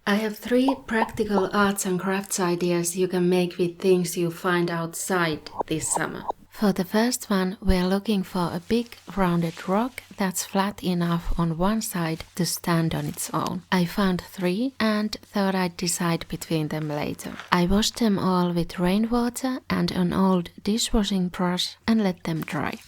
I have 3 practical arts and crafts ideas you can make with things you find outside this summer. For the first one, we are looking for a big rounded rock that's flat enough on one side to stand on its own. I found 3 and thought I'd decide between them later. I washed them all with rainwater and an old dishwashing brush and let them dry.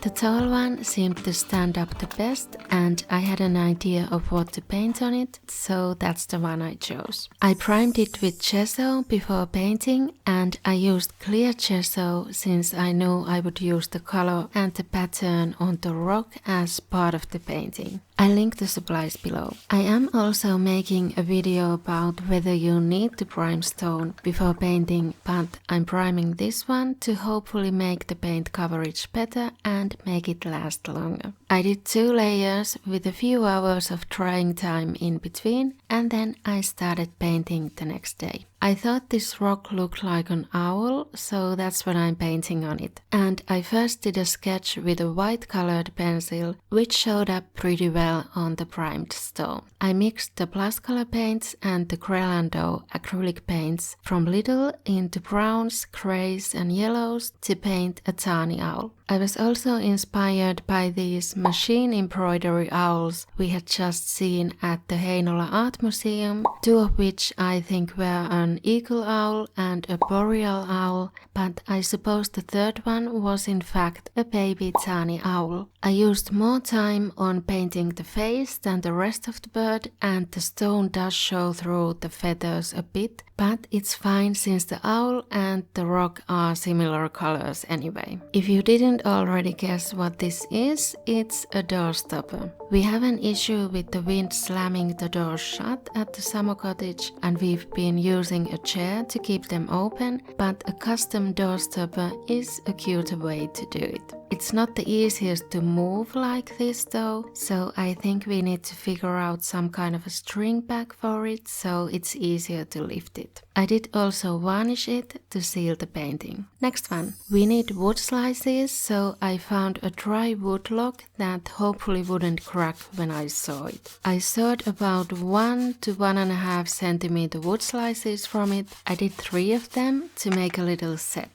The tall one seemed to stand up the best and I had an idea of what to paint on it, so that's the one I chose. I primed it with gesso before painting and I used clear gesso since I knew I would use the color and the pattern on the rock as part of the painting. I link the supplies below. I am also making a video about whether you need to prime stone before painting, but I'm priming this one to hopefully make the paint coverage better and make it last longer. I did 2 layers with a few hours of drying time in between and then I started painting the next day. I thought this rock looked like an owl, so that's what I'm painting on it. And I first did a sketch with a white colored pencil, which showed up pretty well on the primed stone. I mixed the plus color paints and the Crelando acrylic paints from Lidl into browns, greys and yellows to paint a tawny owl. I was also inspired by these machine embroidery owls we had just seen at the Heinola Art Museum, 2 of which I think were an eagle owl and a boreal owl, but I suppose the 3rd one was in fact a baby tawny owl. I used more time on painting the face than the rest of the bird and the stone does show through the feathers a bit, but it's fine since the owl and the rock are similar colors anyway. If you didn't already guess what this is, it's a door stopper. We have an issue with the wind slamming the doors shut at the summer cottage and we've been using a chair to keep them open, but a custom door stopper is a cuter way to do it. It's not the easiest to move like this though, so I think we need to figure out some kind of a string back for it so it's easier to lift it. I did also varnish it to seal the painting. Next one. We need wood slices, so I found a dry wood log that hopefully wouldn't crack when I saw it. I sawed about 1 to 1.5 centimeter wood slices from it. I did 3 of them to make a little set.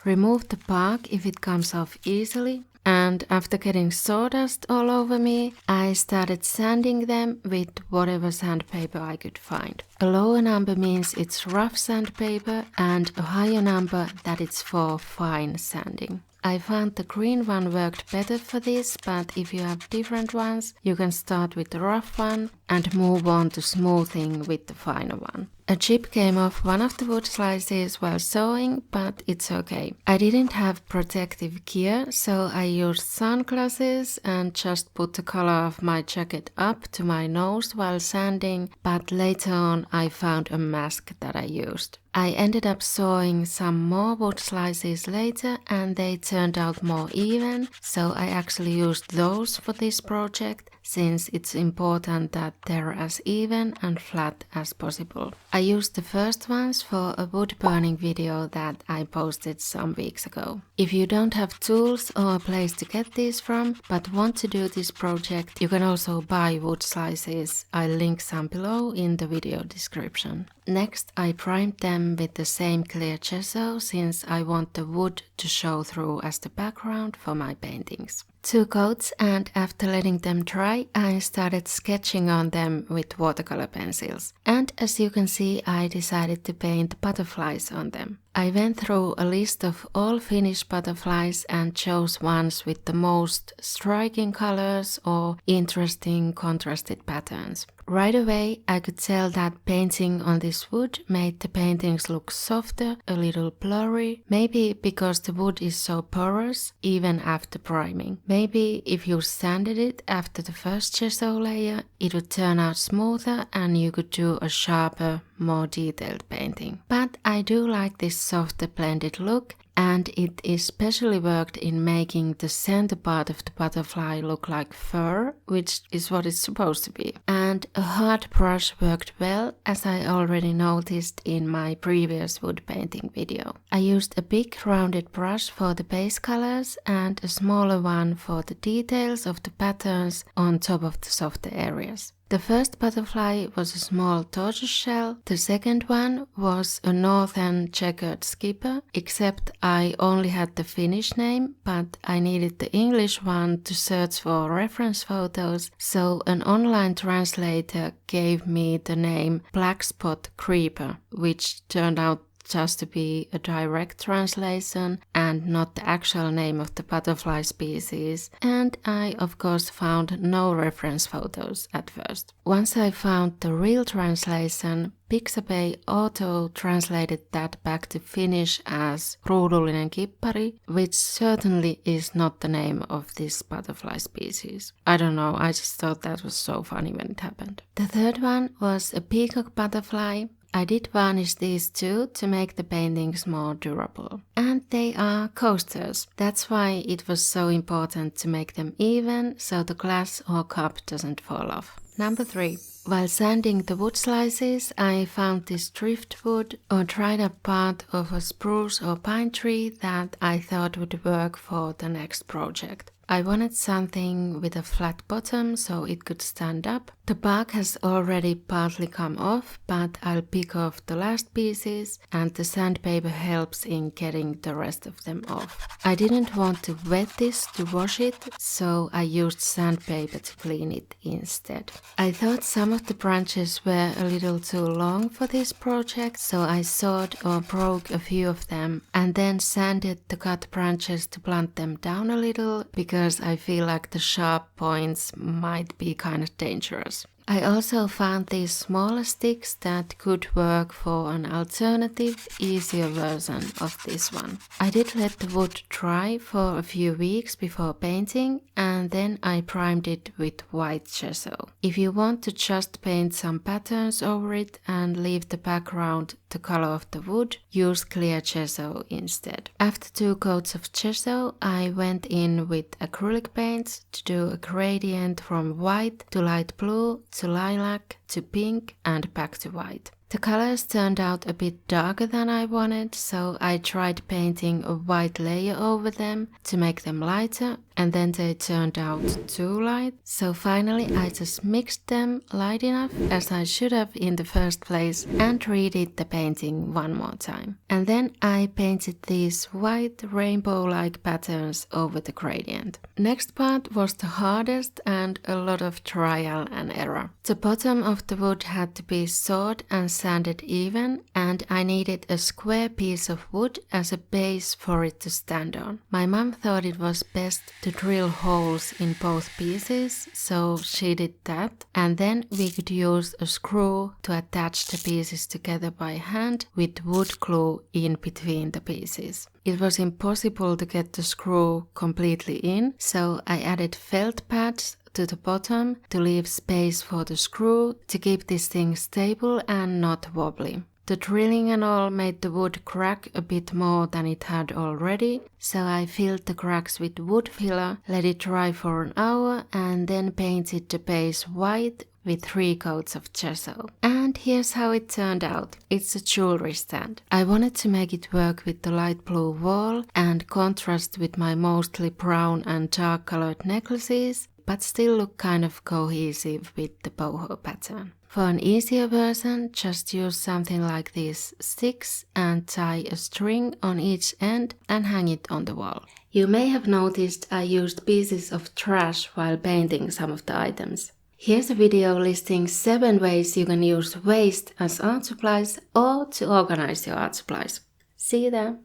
Remove the bark if it comes off easily, and after getting sawdust all over me, I started sanding them with whatever sandpaper I could find. A lower number means it's rough sandpaper and a higher number that it's for fine sanding. I found the green one worked better for this, but if you have different ones, you can start with the rough one and move on to smoothing with the finer one. A chip came off one of the wood slices while sewing, but it's okay. I didn't have protective gear, so I used sunglasses and just put the collar of my jacket up to my nose while sanding, but later on I found a mask that I used. I ended up sewing some more wood slices later and they turned out more even, so I actually used those for this project since it's important that they're as even and flat as possible. I used the first ones for a wood burning video that I posted some weeks ago. If you don't have tools or a place to get these from, but want to do this project, you can also buy wood slices. I'll link some below in the video description. Next, I primed them with the same clear gesso since I want the wood to show through as the background for my paintings. 2 coats, and after letting them dry, I started sketching on them with watercolor pencils. And as you can see, I decided to paint butterflies on them. I went through a list of all finished butterflies and chose ones with the most striking colors or interesting contrasted patterns. Right away, I could tell that painting on this wood made the paintings look softer, a little blurry, maybe because the wood is so porous even after priming. Maybe if you sanded it after the first gesso layer, it would turn out smoother and you could do a sharper, more detailed painting. But I do like this softer blended look, and it especially worked in making the center part of the butterfly look like fur, which is what it's supposed to be. And a hard brush worked well, as I already noticed in my previous wood painting video. I used a big rounded brush for the base colors and a smaller one for the details of the patterns on top of the softer areas. The first butterfly was a small tortoise shell, the second one was a northern checkered skipper, except I only had the Finnish name, but I needed the English one to search for reference photos, so an online translator gave me the name Black Spot Creeper, which turned out just to be a direct translation and not the actual name of the butterfly species, and I of course found no reference photos at first. Once I found the real translation, Pixabay auto-translated that back to Finnish as ruudullinen kippari, which certainly is not the name of this butterfly species. I don't know, I just thought that was so funny when it happened. The third one was a peacock butterfly. I did varnish these two to make the paintings more durable. And they are coasters. That's why it was so important to make them even so the glass or cup doesn't fall off. Number 3. While sanding the wood slices, I found this driftwood or dried up part of a spruce or pine tree that I thought would work for the next project. I wanted something with a flat bottom so it could stand up. The bark has already partly come off, but I'll pick off the last pieces and the sandpaper helps in getting the rest of them off. I didn't want to wet this to wash it, so I used sandpaper to clean it instead. I thought some of the branches were a little too long for this project, so I sawed or broke a few of them and then sanded the cut branches to blunt them down a little because I feel like the sharp points might be kind of dangerous. I also found these smaller sticks that could work for an alternative, easier version of this one. I did let the wood dry for a few weeks before painting and then I primed it with white gesso. If you want to just paint some patterns over it and leave the background the color of the wood, use clear gesso instead. After 2 coats of gesso, I went in with acrylic paints to do a gradient from white to light blue to lilac to pink and back to white. The colors turned out a bit darker than I wanted, so I tried painting a white layer over them to make them lighter, and then they turned out too light. So finally I just mixed them light enough, as I should have in the first place, and redid the painting one more time. And then I painted these white rainbow-like patterns over the gradient. Next part was the hardest and a lot of trial and error. The bottom of the wood had to be sawed and sanded even, and I needed a square piece of wood as a base for it to stand on. My mom thought it was best to drill holes in both pieces, so she did that, and then we could use a screw to attach the pieces together by hand with wood glue in between the pieces. It was impossible to get the screw completely in, so I added felt pads to the bottom to leave space for the screw to keep this thing stable and not wobbly. The drilling and all made the wood crack a bit more than it had already, so I filled the cracks with wood filler, let it dry for an hour and then painted the base white with 3 coats of gesso. And here's how it turned out. It's a jewelry stand. I wanted to make it work with the light blue wall and contrast with my mostly brown and dark colored necklaces, but still look kind of cohesive with the boho pattern. For an easier version, just use something like these sticks and tie a string on each end and hang it on the wall. You may have noticed I used pieces of trash while painting some of the items. Here's a video listing 7 ways you can use waste as art supplies or to organize your art supplies. See you there!